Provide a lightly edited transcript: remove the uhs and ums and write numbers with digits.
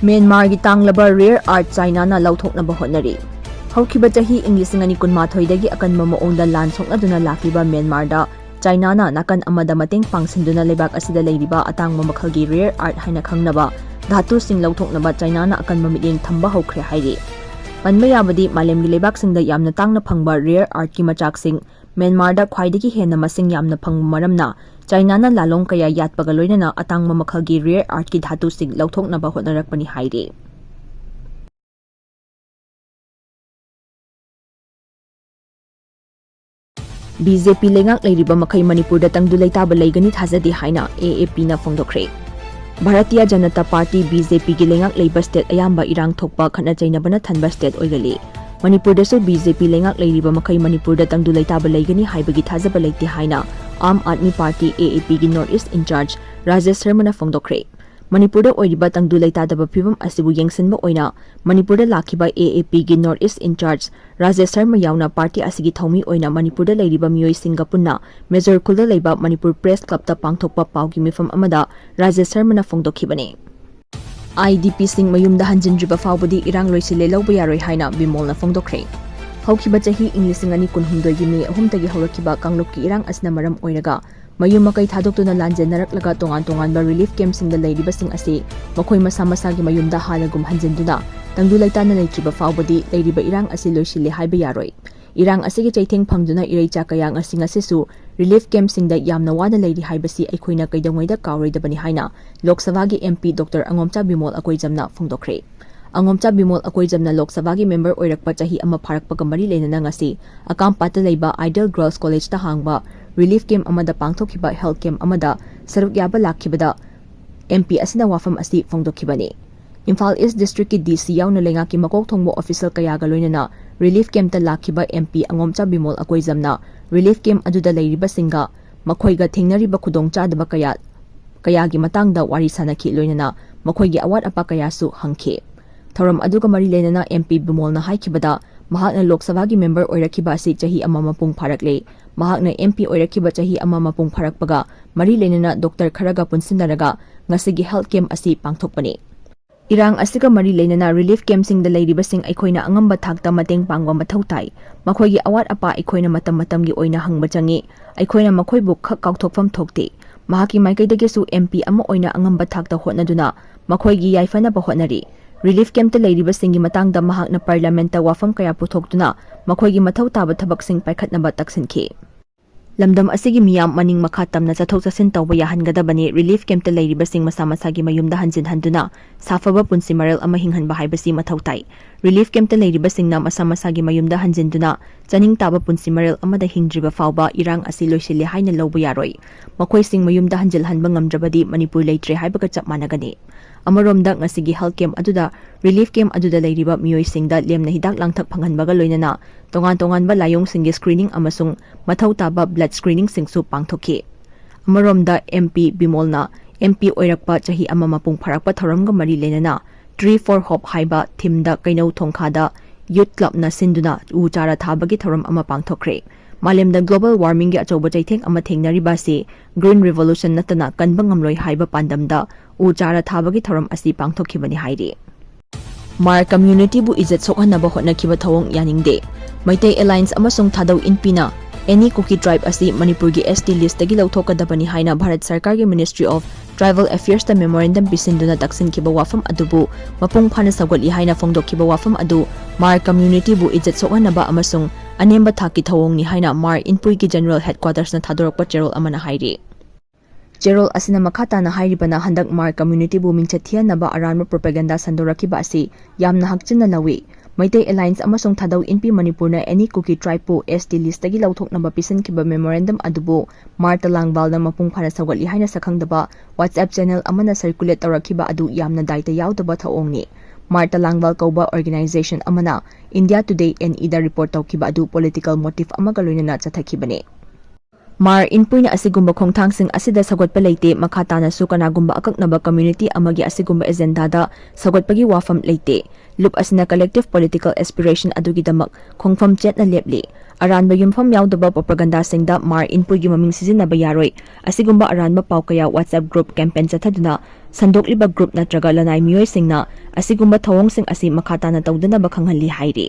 Myanmargi Tanglaba Rare Art China na Louthokanaba Hotnari. Haukiba chahi English ngani kunmathoi dagi akanba maongda lan soknaduna lakliba Myanmar da China na nakan amada mateng pangsinduna lebak asida leiriba atangma makhalgi rare art haina khangnaba dhatu sing Louthokanaba China na akanba mityeng thamba haukhre hairi. Panba yabadi malemgi lebak singda yamna tangna phangba rare art ki machak sing Myanmar da khwaidagi hena masing yamna phangba maramna China na lalong kaya yatpaga loinana atangma makhalgi rare art ki dhatu sing Louthokanaba hotnarakpani hairi. BJP lengak leiriba makai Manipur da tangdu leitaba leigani thajadi haina AAP na phongdokre. Bharatiya Janata Party BJP gi lengak leiba state ayamba irang thokpa khana chainabana thanba state oigali. Manipur da so BJP lengak leiriba makai Manipur da tangdu leitaba leigani haibagi thajaba leite haina Aam Aadmi Party AAP gi North East in charge Rajesh Sharma na phongdokre. Manipur da oiriba tangdu leitadaba phibam asibu yengsinba oina Manipur da lakhiba AAP gi North East in charge Rajesh Sharma yauna party asigi thomi oina Manipur da leiriba miyoi singa punna Major Khulda leiba Manipur Press Club ta pangthokpa paugi mifam amada Rajesh Sharma na phongdokhibane. IDP sing mayumda Hnjndrfao budi irang loisile lawba yaroi haina bimol na phongdokhre. Haukiba chahi English ngani kunhumdoi gi me ahumtagi haurakhiba kanglukki irang asna maram oiraga mayum makai thadokuna lanjenaraklaga tongan ba relief camp sing da leiriba sing ase makhoi masa masagi mayumda halagum hanjenduna tangdu leitana leitriba faubadi leiriba irang ase loisile haiba yaroi. Irang asigi chaitheng phangduna irei chakayang asing asesu relief camp sing da yamna wana leiri haibasi aikhoina kaidongaida kawroidabani haina Lok Sabha gi MP Dr. Angomcha Bimol Akoijamna phongdokre. Angomcha Bimol Akoijamna Lok Sabha gi member oirakpa chahi ama pharakpaga mari leinana ngasi Akampata leiba Ideal Girls College ta hangba relief camp amada pangthokhiba health camp amada saruk yaba lakhibada MP asina wafam asi phongdokhibani. Imphal East District ki DC yauna lenga ki makok thongbo official kayaga loinana relief camp ta lakhiba MP Angomcha Bimol Akoijamna relief camp aduda leiriba singa makhoiga thengnariba khudongchadaba kayagi matangda wari sanakhi loinana makhoigi awat apa kayasu hangkhe. Thoram aduga mari leinana MP Bimol na haikibada mahakna Lok Sabha gi member oirakhiba asi chahi ama mapung pharakle mahakna MP oirakhiba chahi ama mapung pharakpaga mari leinana Dr. Kharaga punsinaraga ngasigi health camp asi pangthokpani. Irang asiga mari leinana relief camp sing da leiriba sing aikhoina angamba thakta mateng pangwa mathau tai makhoigi awat apa aikhoina matam gi oina hangba changi aikhoina makhoibu khak kaukthokfam thokte mahaki maikaidagi su MP ama oina angamba thakta hotnaduna makhoigi yaifana ba hotnari. Relief camp ta leiriba singi matangda mahakna parliament ta wafam kaya puthoktuna makhoigi mathau taba thabak sing paikhatnaba taksinki. Lamdam asigi miyam maning makha tamna chathok chasin tawba yahangadabani relief camp ta leiriba sing masa masagi mayumda hanjin-handuna safaba punsi maral ama hinghanba haibasi mathau tai. Relief camp ta leiriba singna masa masagi mayumda hanjinduna chaning taba punsi maral amada Hnjndrfao ba irang asi loisile haina lawba yaroi. Makhoi sing mayumda hanjil hanba ngamdrabadi Manipur leitre haibaga chap managani. Amaromda ngasigi health camp aduda relief camp aduda leiriba miyoi singda lemna hidak langthak phanghanbaga loinana tongan ba layong singi screening amasung mathau taba blood screening singsu pangthokhi. Amaromda MP Bimolna MP oirakpa chahi ama mapung pharakpa thoramga mari leinana Tree for Hope haiba thimda kainau thongkhada youth club na sinduna u chara thabagi thoram ama pangthokre. Malemda global warming gi achoba chaitheng ama thengnariba si green revolution natana kanba ngamloi haiba pandamda u chara thabagi thoram asi pangthokhibani hairi. Mar community bu ijat sokhanaba hotnakiba thawong yaningde Maitai Alliance amasung thadau inpina any Kuki tribe asi Manipur gi ST list tagi lauthokadabani haina Bharat Sarkar gi Ministry of Tribal Affairs ta memorandum bisinduna taksinkiba wafam adubu mapung phana sagwali haina phongdokkiba wafam adu Mar community bu ijat sokhanaba amasung anemba thaki thawong ni haina Mar Inpui gi General Headquarters na thadorakpa cherol amana hairi. Cherol asina makhata na hairibana handak Mar community bu mingchathiya naba aranma propaganda sandorakiba asi yamna hakchinna lawi. Maitai Alliance amasung thadau inpi Manipur na any Kuki tribe pu ST list tagi lauthoknaba pisankiba memorandum adubu Mar Talangbal na mapung phana sagwali haina sakhangdaba WhatsApp channel amana circulate tawrakiba adu yamna daita yaudaba thawongni. Mar Talangbal kauba organization amana India Today NE-da report tawkiba adu political motive amaga loinana chathakibane. Mar Inpui na asigumba khongthangsing asida sagwatpa leite makhatana su kanagumba akaknaba community amagi asigumba agenda da sagwatpagi wafam leite. Loop asina collective political aspiration adugi damak khongfam chetna lepli. Aranba yumfam yaudaba propaganda singda Mar Inpui gi maming sizinaba yaroi. Asigumba aranba paukaya WhatsApp group campaign chathaduna ꯁꯟꯗꯣꯛꯂꯤꯕ group ꯅꯠꯇ꯭ꯔꯒ ꯂꯅꯥꯏ ꯃꯤꯑꯣꯏꯁꯤꯡꯅ ꯑꯁꯤꯒꯨꯝꯕ ꯊꯧꯑꯣꯡꯁꯤꯡ ꯑꯁꯤ ꯃꯈꯥ ꯇꯥꯅ ꯇꯧꯗꯅꯕ ꯈꯪꯍꯜꯂꯤ ꯍꯥꯏꯔꯤ꯫